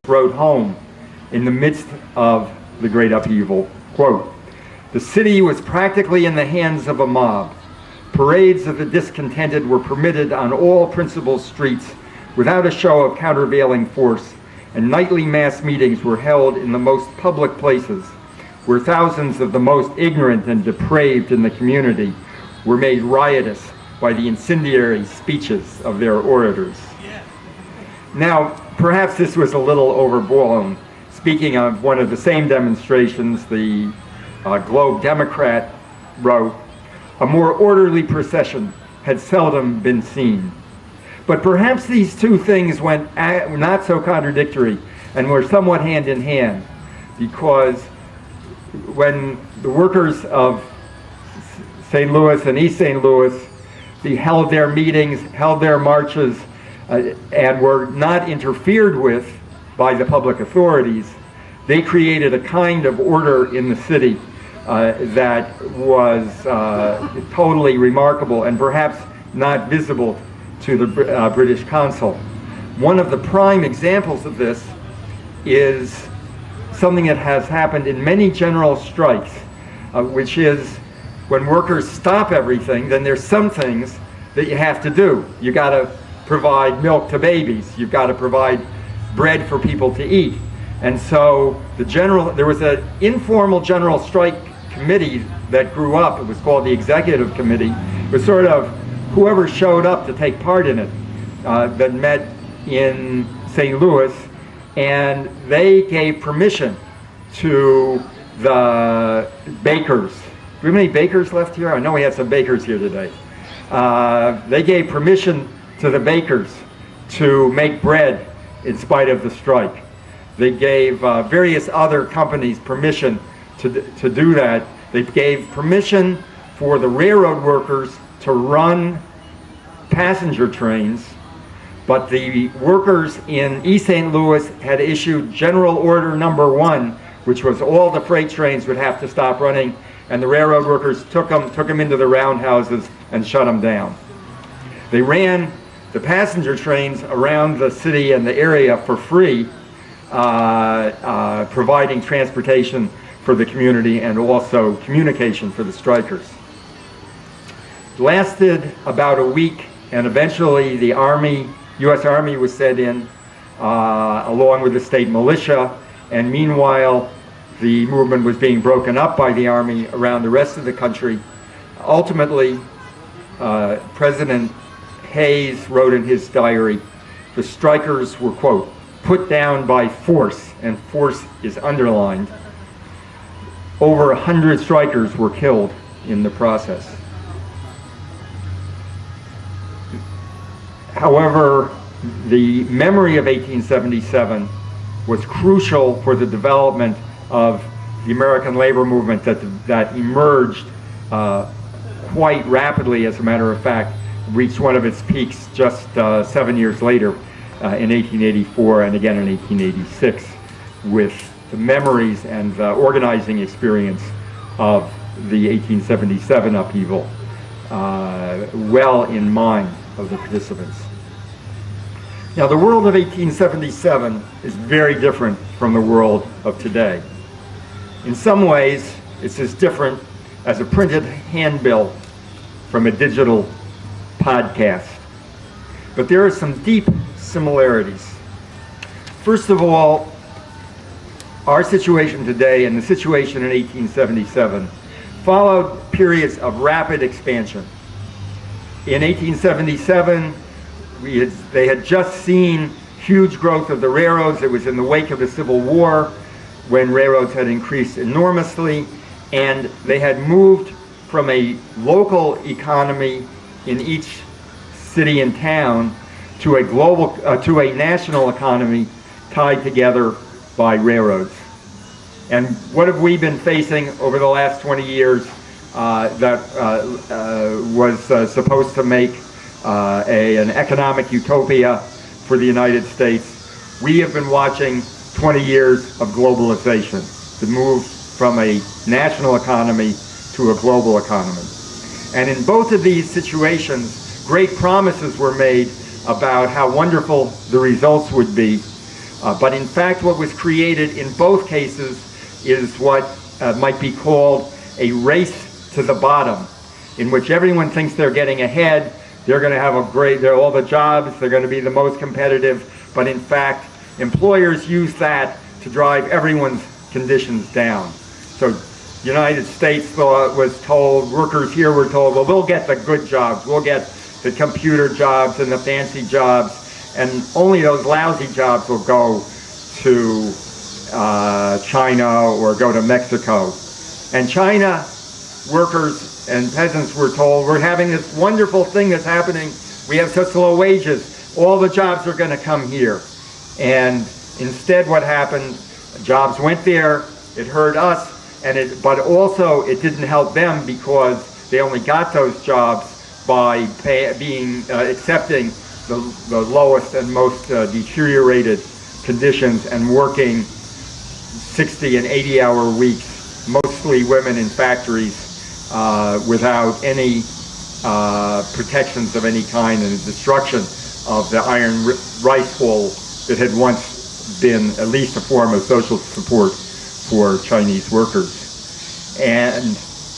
wrote home in the midst of the great upheaval, quote, "The city was practically in the hands of a mob. Parades of the discontented were permitted on all principal streets without a show of countervailing force, and nightly mass meetings were held in the most public places, where thousands of the most ignorant and depraved in the community were made riotous by the incendiary speeches of their orators." Now, perhaps this was a little overblown. Speaking of one of the same demonstrations, the Globe Democrat wrote, "A more orderly procession had seldom been seen." But perhaps these two things were not so contradictory and were somewhat hand in hand, because when the workers of St. Louis and East St. Louis held their meetings, held their marches, and were not interfered with by the public authorities, they created a kind of order in the city that was totally remarkable and perhaps not visible to the British consul. One of the prime examples of this is something that has happened in many general strikes, which is when workers stop everything, then there's some things that you have to do. You got to provide milk to babies. You've got to provide bread for people to eat. And so there was an informal general strike committee that grew up. It was called the Executive Committee. It was sort of whoever showed up to take part in it that met in St. Louis, and they gave permission to the bakers. Do we have any bakers left here? I know we have some bakers here today. They gave permission to the bakers to make bread in spite of the strike. They gave various other companies permission to do that. They gave permission for the railroad workers to run passenger trains, but the workers in East St. Louis had issued General Order Number 1, which was all the freight trains would have to stop running, and the railroad workers took them into the roundhouses and shut them down. They ran the passenger trains around the city and the area for free, providing transportation for the community and also communication for the strikers. It lasted about a week, and eventually the U.S. Army was sent in along with the state militia, and meanwhile the movement was being broken up by the Army around the rest of the country. Ultimately, President Hayes wrote in his diary, the strikers were, quote, "put down by force," and force is underlined. Over 100 strikers were killed in the process. However, the memory of 1877 was crucial for the development of the American labor movement that emerged quite rapidly. As a matter of fact, reached one of its peaks just 7 years later in 1884 and again in 1886, with the memories and the organizing experience of the 1877 upheaval well in mind of the participants. Now, the world of 1877 is very different from the world of today. In some ways, it's as different as a printed handbill from a digital podcast. But there are some deep similarities. First of all, our situation today and the situation in 1877 followed periods of rapid expansion. In 1877, they had just seen huge growth of the railroads. It was in the wake of the Civil War when railroads had increased enormously, and they had moved from a local economy in each city and town to a national economy tied together by railroads. And what have we been facing over the last 20 years that was supposed to make an economic utopia for the United States? We have been watching 20 years of globalization, the move from a national economy to a global economy. And in both of these situations, great promises were made about how wonderful the results would be But in fact, what was created in both cases is what might be called a race to the bottom, in which everyone thinks they're getting ahead, they're going to have all the jobs, they're going to be the most competitive, but in fact, employers use that to drive everyone's conditions down. So the United States was told, workers here were told, well, we'll get the good jobs, we'll get the computer jobs and the fancy jobs, and only those lousy jobs will go to China or go to Mexico. And China workers and peasants were told, we're having this wonderful thing that's happening, we have such low wages, all the jobs are going to come here. And instead what happened, jobs went there, it hurt us, but also it didn't help them because they only got those jobs by accepting the lowest and most deteriorated conditions and working 60 and 80-hour weeks, mostly women in factories without any protections of any kind, and the destruction of the iron rice bowl that had once been at least a form of social support for Chinese workers. And